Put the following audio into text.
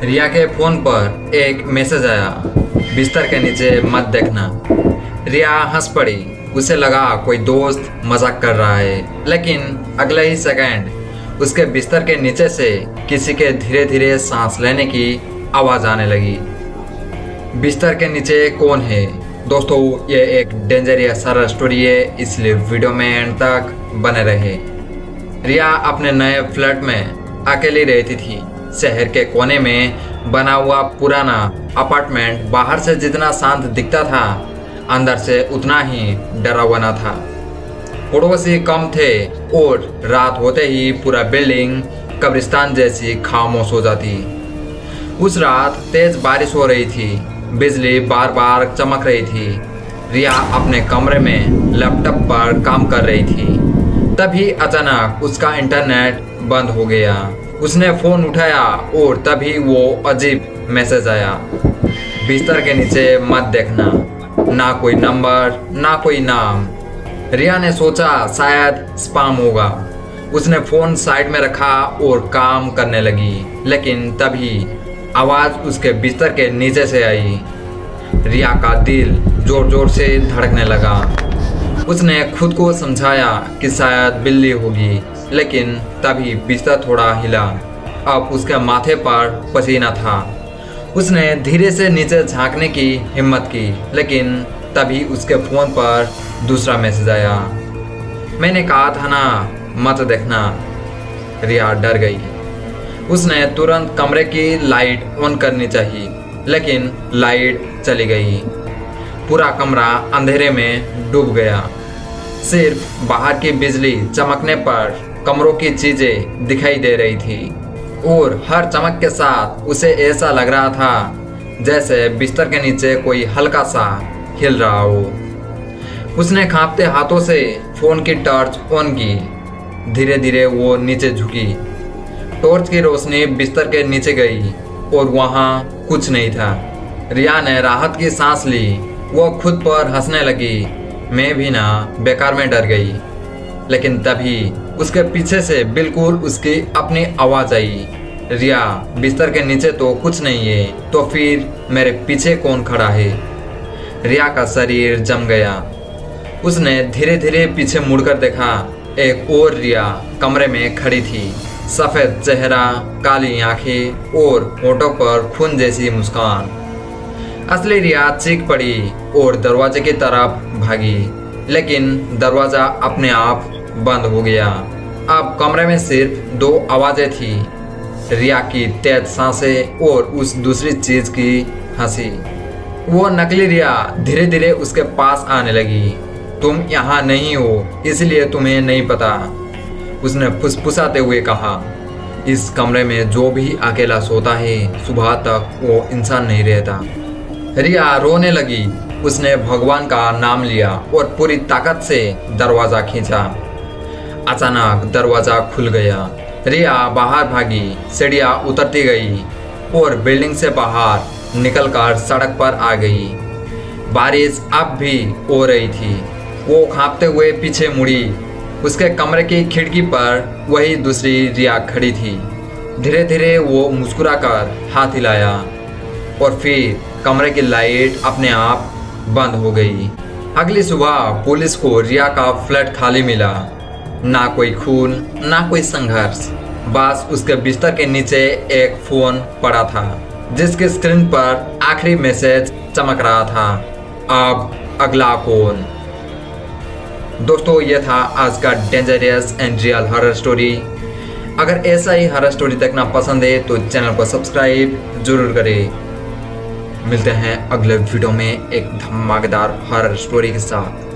रिया के फ़ोन पर एक मैसेज आया, बिस्तर के नीचे मत देखना। रिया हंस पड़ी। उसे लगा कोई दोस्त मजाक कर रहा है, लेकिन अगले ही सेकंड उसके बिस्तर के नीचे से किसी के धीरे धीरे सांस लेने की आवाज़ आने लगी। बिस्तर के नीचे कौन है? दोस्तों, ये एक डेंजरस हॉरर स्टोरी है, इसलिए वीडियो में एंड तक बने रहे। रिया अपने नए फ्लैट में अकेली रहती थी। शहर के कोने में बना हुआ पुराना अपार्टमेंट बाहर से जितना शांत दिखता था, अंदर से उतना ही डरावना था। पड़ोसी कम थे और रात होते ही पूरा बिल्डिंग कब्रिस्तान जैसी खामोश हो जाती। उस रात तेज बारिश हो रही थी, बिजली बार बार चमक रही थी। रिया अपने कमरे में लैपटॉप पर काम कर रही थी। तभी अचानक उसका इंटरनेट बंद हो गया। उसने फ़ोन उठाया और तभी वो अजीब मैसेज आया, बिस्तर के नीचे मत देखना। ना कोई नंबर, ना कोई नाम। रिया ने सोचा शायद स्पैम होगा। उसने फ़ोन साइड में रखा और काम करने लगी, लेकिन तभी आवाज़ उसके बिस्तर के नीचे से आई। रिया का दिल ज़ोर ज़ोर से धड़कने लगा। उसने खुद को समझाया कि शायद बिल्ली होगी, लेकिन तभी बिस्तर थोड़ा हिला। अब उसके माथे पर पसीना था। उसने धीरे से नीचे झांकने की हिम्मत की, लेकिन तभी उसके फ़ोन पर दूसरा मैसेज आया, मैंने कहा था ना मत देखना। रिया डर गई। उसने तुरंत कमरे की लाइट ऑन करनी चाहिए, लेकिन लाइट चली गई। पूरा कमरा अंधेरे में डूब गया। सिर्फ बाहर की बिजली चमकने पर कमरों की चीज़ें दिखाई दे रही थी, और हर चमक के साथ उसे ऐसा लग रहा था जैसे बिस्तर के नीचे कोई हल्का सा हिल रहा हो। उसने कांपते हाथों से फ़ोन की टॉर्च ऑन की। धीरे धीरे वो नीचे झुकी। टॉर्च की रोशनी बिस्तर के नीचे गई और वहाँ कुछ नहीं था। रिया ने राहत की सांस ली। वो खुद पर हंसने लगी, मैं भी ना बेकार में डर गई। लेकिन तभी उसके पीछे से बिल्कुल उसकी अपनी आवाज़ आई, रिया बिस्तर के नीचे तो कुछ नहीं है, तो फिर मेरे पीछे कौन खड़ा है? रिया का शरीर जम गया। उसने धीरे धीरे पीछे मुड़कर देखा। एक और रिया कमरे में खड़ी थी। सफ़ेद चेहरा, काली आंखें और होठों पर खून जैसी मुस्कान। असली रिया चीख पड़ी और दरवाजे की तरफ भागी, लेकिन दरवाज़ा अपने आप बंद हो गया। अब कमरे में सिर्फ दो आवाज़ें थी, रिया की तेज सांसें और उस दूसरी चीज़ की हंसी। वो नकली रिया धीरे धीरे उसके पास आने लगी। तुम यहाँ नहीं हो, इसलिए तुम्हें नहीं पता, उसने फुसफुसाते हुए कहा। इस कमरे में जो भी अकेला सोता है, सुबह तक वो इंसान नहीं रहता। रिया रोने लगी। उसने भगवान का नाम लिया और पूरी ताकत से दरवाज़ा खींचा। अचानक दरवाज़ा खुल गया। रिया बाहर भागी, सीढ़ियाँ उतरती गई और बिल्डिंग से बाहर निकलकर सड़क पर आ गई। बारिश अब भी हो रही थी। वो कांपते हुए पीछे मुड़ी। उसके कमरे की खिड़की पर वही दूसरी रिया खड़ी थी। धीरे धीरे वो मुस्कुराकर हाथ हिलाया और फिर कमरे की लाइट अपने आप बंद हो गई। अगली सुबह पुलिस को रिया का फ्लैट खाली मिला। ना कोई खून, ना कोई संघर्ष, बस उसके बिस्तर के नीचे एक फ़ोन पड़ा था, जिसके स्क्रीन पर आखिरी मैसेज चमक रहा था, अब अगला कौन? दोस्तों, ये था आज का dangerous and real horror story. अगर ऐसा ही हॉरर स्टोरी देखना पसंद है तो चैनल को सब्सक्राइब जरूर करें। मिलते हैं अगले वीडियो में एक धमाकेदार हॉरर स्टोरी के साथ।